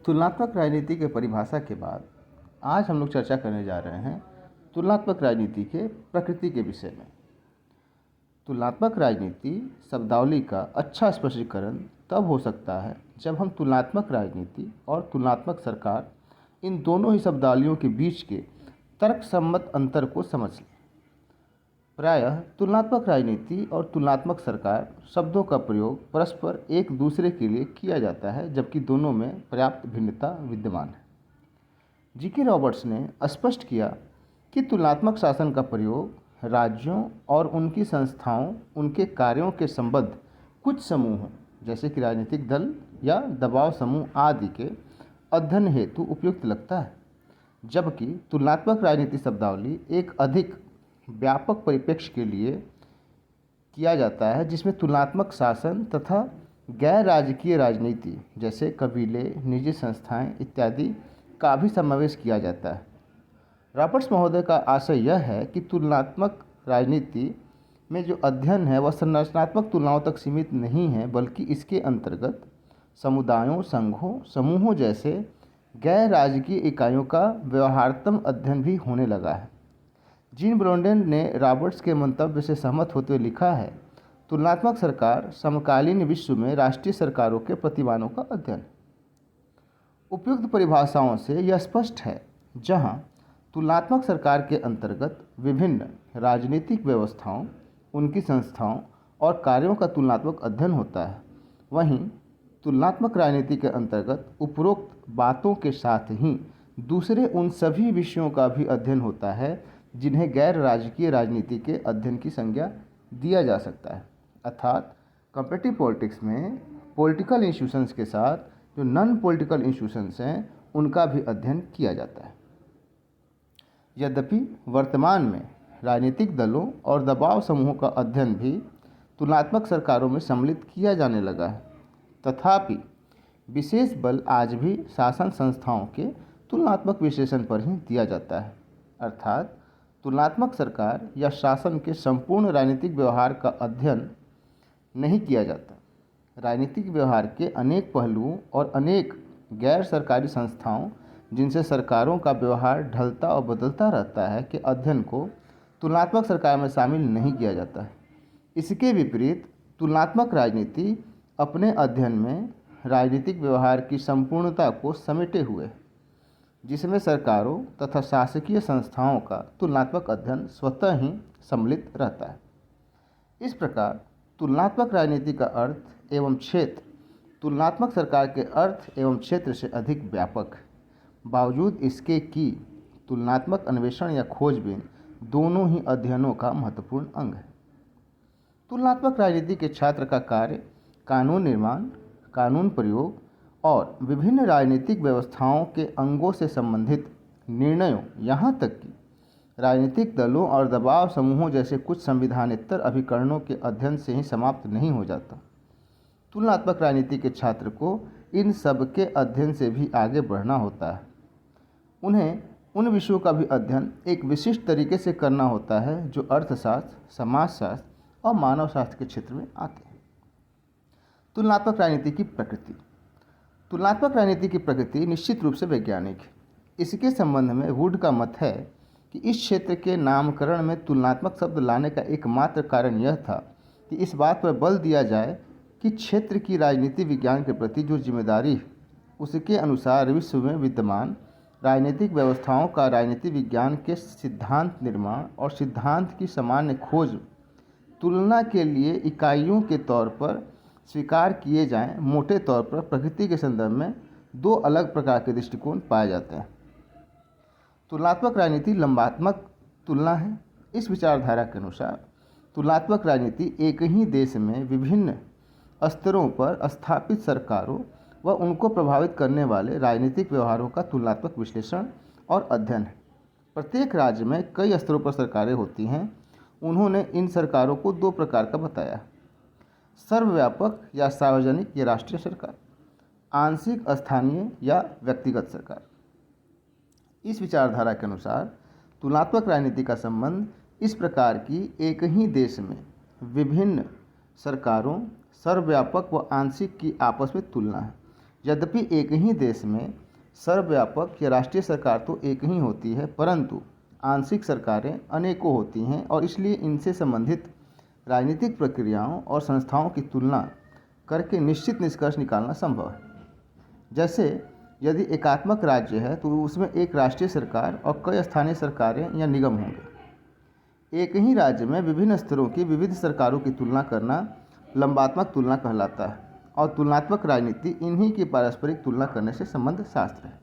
तुलनात्मक राजनीति के परिभाषा के बाद आज हम लोग चर्चा करने जा रहे हैं तुलनात्मक राजनीति के प्रकृति के विषय में। तुलनात्मक राजनीति शब्दावली का अच्छा स्पष्टीकरण तब हो सकता है जब हम तुलनात्मक राजनीति और तुलनात्मक सरकार इन दोनों ही शब्दावलियों के बीच के तर्कसम्मत अंतर को समझ लें। प्रायः तुलनात्मक राजनीति और तुलनात्मक सरकार शब्दों का प्रयोग परस्पर एक दूसरे के लिए किया जाता है, जबकि दोनों में पर्याप्त भिन्नता विद्यमान है। जी.के. रॉबर्ट्स ने स्पष्ट किया कि तुलनात्मक शासन का प्रयोग राज्यों और उनकी संस्थाओं, उनके कार्यों के संबद्ध कुछ समूहों जैसे कि राजनीतिक दल या दबाव समूह आदि के अध्ययन हेतु उपयुक्त लगता है, जबकि तुलनात्मक राजनीति शब्दावली एक अधिक व्यापक परिप्रेक्ष्य के लिए किया जाता है, जिसमें तुलनात्मक शासन तथा गैर राजकीय राजनीति जैसे कबीले, निजी संस्थाएं इत्यादि का भी समावेश किया जाता है। रॉबर्ट्स महोदय का आशय यह है कि तुलनात्मक राजनीति में जो अध्ययन है वह संरचनात्मक तुलनाओं तक सीमित नहीं है, बल्कि इसके अंतर्गत समुदायों, संघों, समूहों जैसे गैर राजकीय इकाइयों का व्यवहारतम अध्ययन भी होने लगा है। जीन ब्रोडेन ने रॉबर्ट्स के मंतव्य से सहमत होते हुए लिखा है, तुलनात्मक सरकार समकालीन विश्व में राष्ट्रीय सरकारों के प्रतिमानों का अध्ययन। उपयुक्त परिभाषाओं से यह स्पष्ट है, जहां तुलनात्मक सरकार के अंतर्गत विभिन्न राजनीतिक व्यवस्थाओं, उनकी संस्थाओं और कार्यों का तुलनात्मक अध्ययन होता है, वहीं तुलनात्मक राजनीति के अंतर्गत उपरोक्त बातों के साथ ही दूसरे उन सभी विषयों का भी अध्ययन होता है जिन्हें गैर राजकीय राजनीति के अध्ययन की संज्ञा दिया जा सकता है। अर्थात कंपेटिटिव पॉलिटिक्स में पॉलिटिकल इंस्टीट्यूशंस के साथ जो नॉन पॉलिटिकल इंस्टीट्यूशंस हैं उनका भी अध्ययन किया जाता है। यद्यपि वर्तमान में राजनीतिक दलों और दबाव समूहों का अध्ययन भी तुलनात्मक सरकारों में सम्मिलित किया जाने लगा है, तथापि विशेष बल आज भी शासन संस्थाओं के तुलनात्मक विश्लेषण पर ही दिया जाता है। अर्थात तुलनात्मक सरकार या शासन के संपूर्ण राजनीतिक व्यवहार का अध्ययन नहीं किया जाता। राजनीतिक व्यवहार के अनेक पहलुओं और अनेक गैर सरकारी संस्थाओं जिनसे सरकारों का व्यवहार ढलता और बदलता रहता है के अध्ययन को तुलनात्मक सरकार में शामिल नहीं किया जाता है। इसके विपरीत तुलनात्मक राजनीति अपने अध्ययन में राजनीतिक व्यवहार की संपूर्णता को समेटे हुए है, जिसमें सरकारों तथा शासकीय संस्थाओं का तुलनात्मक अध्ययन स्वतः ही सम्मिलित रहता है। इस प्रकार तुलनात्मक राजनीति का अर्थ एवं क्षेत्र तुलनात्मक सरकार के अर्थ एवं क्षेत्र से अधिक व्यापक है, बावजूद इसके कि तुलनात्मक अन्वेषण या खोजबीन दोनों ही अध्ययनों का महत्वपूर्ण अंग है। तुलनात्मक राजनीति के छात्र का कार्य कानून निर्माण, कानून प्रयोग और विभिन्न राजनीतिक व्यवस्थाओं के अंगों से संबंधित निर्णयों, यहाँ तक कि राजनीतिक दलों और दबाव समूहों जैसे कुछ संविधानेतर अभिकरणों के अध्ययन से ही समाप्त नहीं हो जाता। तुलनात्मक राजनीति के छात्र को इन सब के अध्ययन से भी आगे बढ़ना होता है। उन्हें उन विषयों का भी अध्ययन एक विशिष्ट तरीके से करना होता है जो अर्थशास्त्र, समाजशास्त्र और मानव शास्त्र के क्षेत्र में आते हैं। तुलनात्मक राजनीति की प्रकृति। तुलनात्मक राजनीति की प्रकृति निश्चित रूप से वैज्ञानिक है। इसके संबंध में वुड का मत है कि इस क्षेत्र के नामकरण में तुलनात्मक शब्द लाने का एकमात्र कारण यह था कि इस बात पर बल दिया जाए कि क्षेत्र की राजनीति विज्ञान के प्रति जो जिम्मेदारी है उसके अनुसार विश्व में विद्यमान राजनीतिक व्यवस्थाओं का राजनीति विज्ञान के सिद्धांत निर्माण और सिद्धांत की सामान्य खोज तुलना के लिए इकाइयों के तौर पर स्वीकार किए जाएं। मोटे तौर पर प्रकृति के संदर्भ में दो अलग प्रकार के दृष्टिकोण पाए जाते हैं। तुलनात्मक राजनीति लंबात्मक तुलना है। इस विचारधारा के अनुसार तुलनात्मक राजनीति एक ही देश में विभिन्न स्तरों पर स्थापित सरकारों व उनको प्रभावित करने वाले राजनीतिक व्यवहारों का तुलनात्मक विश्लेषण और अध्ययन है। प्रत्येक राज्य में कई स्तरों पर सरकारें होती हैं। उन्होंने इन सरकारों को दो प्रकार का बताया, सर्वव्यापक या सार्वजनिक या राष्ट्रीय सरकार, आंशिक स्थानीय या व्यक्तिगत सरकार। इस विचारधारा के अनुसार तुलनात्मक राजनीति का संबंध इस प्रकार की एक ही देश में विभिन्न सरकारों, सर्वव्यापक व आंशिक की आपस में तुलना है। यद्यपि एक ही देश में सर्वव्यापक या राष्ट्रीय सरकार तो एक ही होती है, परंतु आंशिक सरकारें अनेकों होती हैं और इसलिए इनसे संबंधित राजनीतिक प्रक्रियाओं और संस्थाओं की तुलना करके निश्चित निष्कर्ष निकालना संभव है। जैसे यदि एकात्मक राज्य है तो उसमें एक राष्ट्रीय सरकार और कई स्थानीय सरकारें या निगम होंगे। एक ही राज्य में विभिन्न स्तरों की विविध सरकारों की तुलना करना लंबात्मक तुलना कहलाता है और तुलनात्मक राजनीति इन्हीं की पारस्परिक तुलना करने से संबंध शास्त्र है।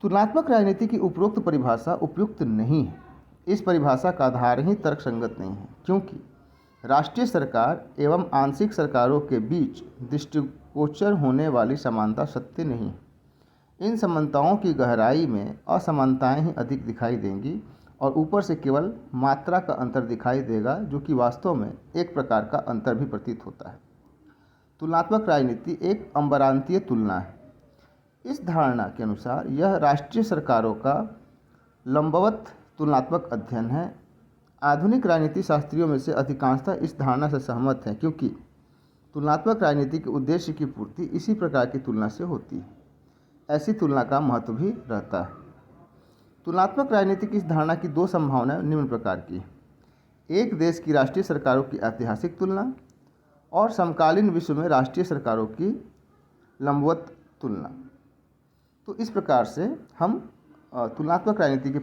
तुलनात्मक राजनीति की उपरोक्त परिभाषा उपयुक्त नहीं है। इस परिभाषा का आधार ही तर्कसंगत नहीं है, क्योंकि राष्ट्रीय सरकार एवं आंशिक सरकारों के बीच दृष्टिगोचर होने वाली समानता सत्य नहीं है। इन समानताओं की गहराई में असमानताएं ही अधिक दिखाई देंगी और ऊपर से केवल मात्रा का अंतर दिखाई देगा, जो कि वास्तव में एक प्रकार का अंतर भी प्रतीत होता है। तुलनात्मक राजनीति एक अम्बरांतीय तुलना है। इस धारणा के अनुसार यह राष्ट्रीय सरकारों का लंबवत तुलनात्मक अध्ययन है। आधुनिक राजनीति शास्त्रियों में से अधिकांशतः इस धारणा से सहमत हैं, क्योंकि तुलनात्मक राजनीति के उद्देश्य की पूर्ति इसी प्रकार की तुलना से होती है। ऐसी तुलना का महत्व भी रहता है। तुलनात्मक राजनीति की इस धारणा की दो संभावनाएं निम्न प्रकार की हैं। एक देश की राष्ट्रीय सरकारों की ऐतिहासिक तुलना और समकालीन विश्व में राष्ट्रीय सरकारों की लंबवत तुलना। तो इस प्रकार से हम तुलनात्मक राजनीति की